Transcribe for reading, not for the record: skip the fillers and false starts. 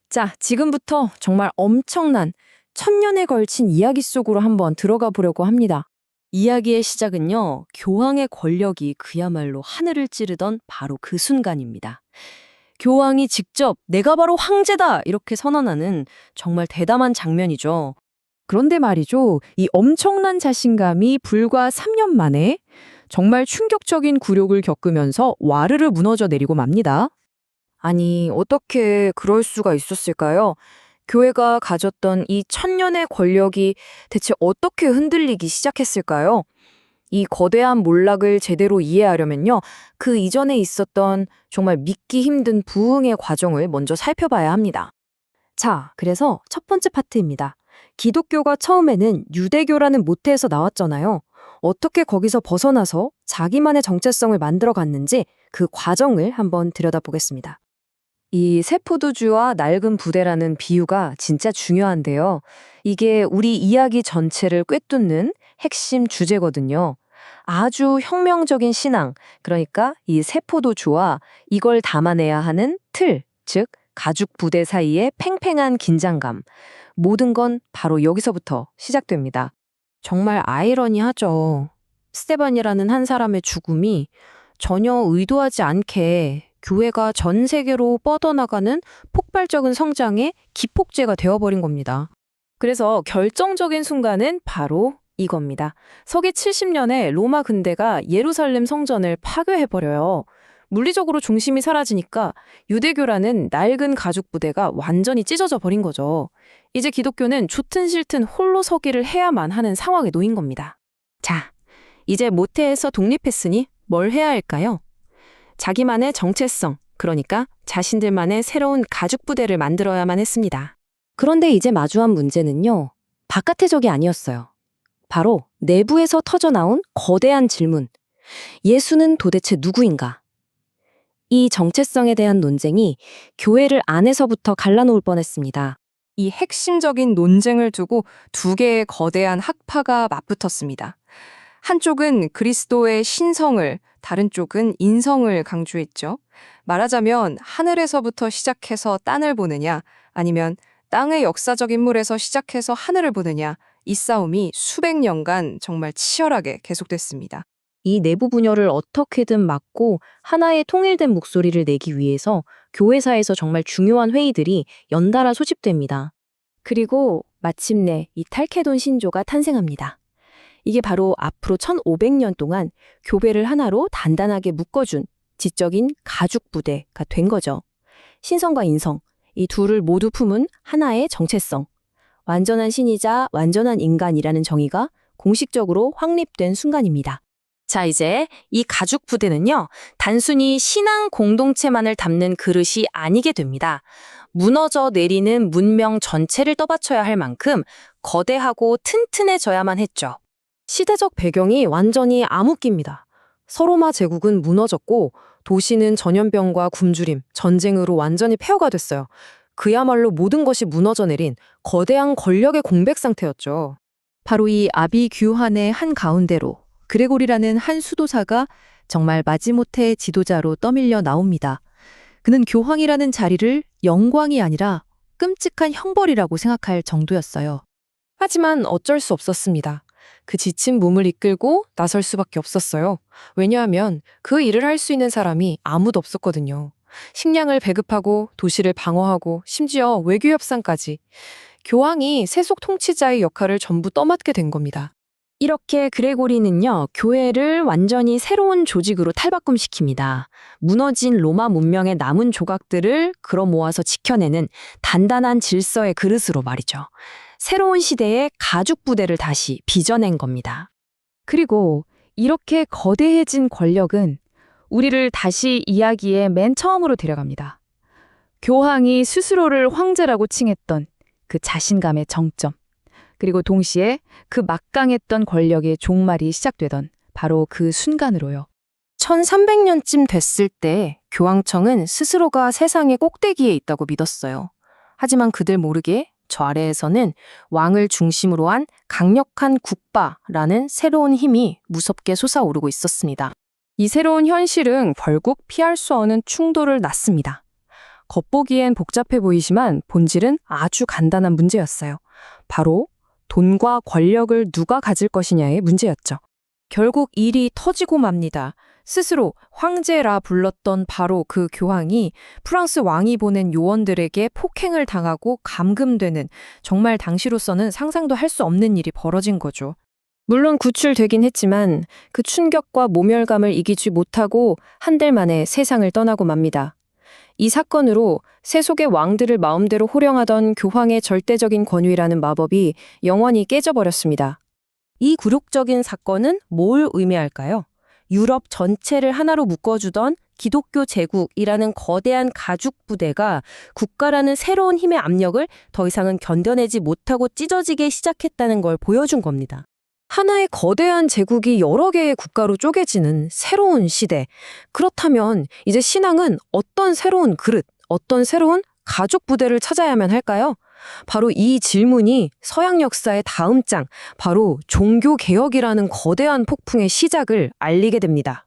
자, 지금부터 정말 엄청난 천년에 걸친 이야기 속으로 한번 들어가 보려고 합니다. 이야기의 시작은요, 교황의 권력이 그야말로 하늘을 찌르던 바로 그 순간입니다. 교황이 직접 내가 바로 황제다! 이렇게 선언하는 정말 대담한 장면이죠. 그런데 말이죠, 이 엄청난 자신감이 불과 3년 만에 정말 충격적인 굴욕을 겪으면서 와르르 무너져 내리고 맙니다. 아니, 어떻게 그럴 수가 있었을까요? 교회가 가졌던 이 천년의 권력이 대체 어떻게 흔들리기 시작했을까요? 이 거대한 몰락을 제대로 이해하려면요, 그 이전에 있었던 정말 믿기 힘든 부흥의 과정을 먼저 살펴봐야 합니다. 자, 그래서 첫 번째 파트입니다. 기독교가 처음에는 유대교라는 모태에서 나왔잖아요. 어떻게 거기서 벗어나서 자기만의 정체성을 만들어 갔는지 그 과정을 한번 들여다보겠습니다. 이 세포도주와 낡은 부대라는 비유가 진짜 중요한데요. 이게 우리 이야기 전체를 꿰뚫는 핵심 주제거든요. 아주 혁명적인 신앙, 그러니까 이 세포도주와 이걸 담아내야 하는 틀, 즉 가죽 부대 사이의 팽팽한 긴장감. 모든 건 바로 여기서부터 시작됩니다. 정말 아이러니하죠. 스테반이라는 한 사람의 죽음이 전혀 의도하지 않게 교회가 전 세계로 뻗어나가는 폭발적인 성장의 기폭제가 되어버린 겁니다. 그래서 결정적인 순간은 바로 이겁니다. 서기 70년에 로마 군대가 예루살렘 성전을 파괴해버려요. 물리적으로 중심이 사라지니까 유대교라는 낡은 가죽 부대가 완전히 찢어져 버린 거죠. 이제 기독교는 좋든 싫든 홀로 서기를 해야만 하는 상황에 놓인 겁니다. 자, 이제 모태에서 독립했으니 뭘 해야 할까요? 자기만의 정체성, 그러니까 자신들만의 새로운 가죽 부대를 만들어야만 했습니다. 그런데 이제 마주한 문제는요, 바깥의 적이 아니었어요. 바로 내부에서 터져나온 거대한 질문. 예수는 도대체 누구인가? 이 정체성에 대한 논쟁이 교회를 안에서부터 갈라놓을 뻔했습니다. 이 핵심적인 논쟁을 두고 두 개의 거대한 학파가 맞붙었습니다. 한쪽은 그리스도의 신성을, 다른 쪽은 인성을 강조했죠. 말하자면 하늘에서부터 시작해서 땅을 보느냐, 아니면 땅의 역사적 인물에서 시작해서 하늘을 보느냐, 이 싸움이 수백 년간 정말 치열하게 계속됐습니다. 이 내부 분열을 어떻게든 막고 하나의 통일된 목소리를 내기 위해서 교회사에서 정말 중요한 회의들이 연달아 소집됩니다. 그리고 마침내 이 탈케돈 신조가 탄생합니다. 이게 바로 앞으로 1500년 동안 교회를 하나로 단단하게 묶어준 지적인 가죽 부대가 된 거죠. 신성과 인성, 이 둘을 모두 품은 하나의 정체성. 완전한 신이자 완전한 인간이라는 정의가 공식적으로 확립된 순간입니다. 자, 이제 이 가죽 부대는요, 단순히 신앙 공동체만을 담는 그릇이 아니게 됩니다. 무너져 내리는 문명 전체를 떠받쳐야 할 만큼 거대하고 튼튼해져야만 했죠. 시대적 배경이 완전히 암흑기입니다. 서로마 제국은 무너졌고 도시는 전염병과 굶주림, 전쟁으로 완전히 폐허가 됐어요. 그야말로 모든 것이 무너져 내린 거대한 권력의 공백 상태였죠. 바로 이 아비규환의 한가운데로 그레고리라는 한 수도사가 정말 마지못해 지도자로 떠밀려 나옵니다. 그는 교황이라는 자리를 영광이 아니라 끔찍한 형벌이라고 생각할 정도였어요. 하지만 어쩔 수 없었습니다. 그 지친 몸을 이끌고 나설 수밖에 없었어요. 왜냐하면 그 일을 할 수 있는 사람이 아무도 없었거든요. 식량을 배급하고 도시를 방어하고 심지어 외교 협상까지. 교황이 세속 통치자의 역할을 전부 떠맡게 된 겁니다. 이렇게 그레고리는요, 교회를 완전히 새로운 조직으로 탈바꿈시킵니다. 무너진 로마 문명의 남은 조각들을 끌어모아서 지켜내는 단단한 질서의 그릇으로 말이죠. 새로운 시대의 가죽 부대를 다시 빚어낸 겁니다. 그리고 이렇게 거대해진 권력은 우리를 다시 이야기의 맨 처음으로 데려갑니다. 교황이 스스로를 황제라고 칭했던 그 자신감의 정점. 그리고 동시에 그 막강했던 권력의 종말이 시작되던 바로 그 순간으로요. 1300년쯤 됐을 때 교황청은 스스로가 세상의 꼭대기에 있다고 믿었어요. 하지만 그들 모르게 저 아래에서는 왕을 중심으로 한 강력한 국바라는 새로운 힘이 무섭게 솟아오르고 있었습니다. 이 새로운 현실은 결국 피할 수 없는 충돌을 낳습니다. 겉보기엔 복잡해 보이지만 본질은 아주 간단한 문제였어요. 바로 돈과 권력을 누가 가질 것이냐의 문제였죠. 결국 일이 터지고 맙니다. 스스로 황제라 불렀던 바로 그 교황이 프랑스 왕이 보낸 요원들에게 폭행을 당하고 감금되는, 정말 당시로서는 상상도 할 수 없는 일이 벌어진 거죠. 물론 구출되긴 했지만 그 충격과 모멸감을 이기지 못하고 한 달 만에 세상을 떠나고 맙니다. 이 사건으로 세속의 왕들을 마음대로 호령하던 교황의 절대적인 권위라는 마법이 영원히 깨져버렸습니다. 이 굴욕적인 사건은 뭘 의미할까요? 유럽 전체를 하나로 묶어주던 기독교 제국이라는 거대한 가죽 부대가 국가라는 새로운 힘의 압력을 더 이상은 견뎌내지 못하고 찢어지기 시작했다는 걸 보여준 겁니다. 하나의 거대한 제국이 여러 개의 국가로 쪼개지는 새로운 시대. 그렇다면 이제 신앙은 어떤 새로운 그릇, 어떤 새로운 가족 부대를 찾아야만 할까요? 바로 이 질문이 서양 역사의 다음 장, 바로 종교개혁이라는 거대한 폭풍의 시작을 알리게 됩니다.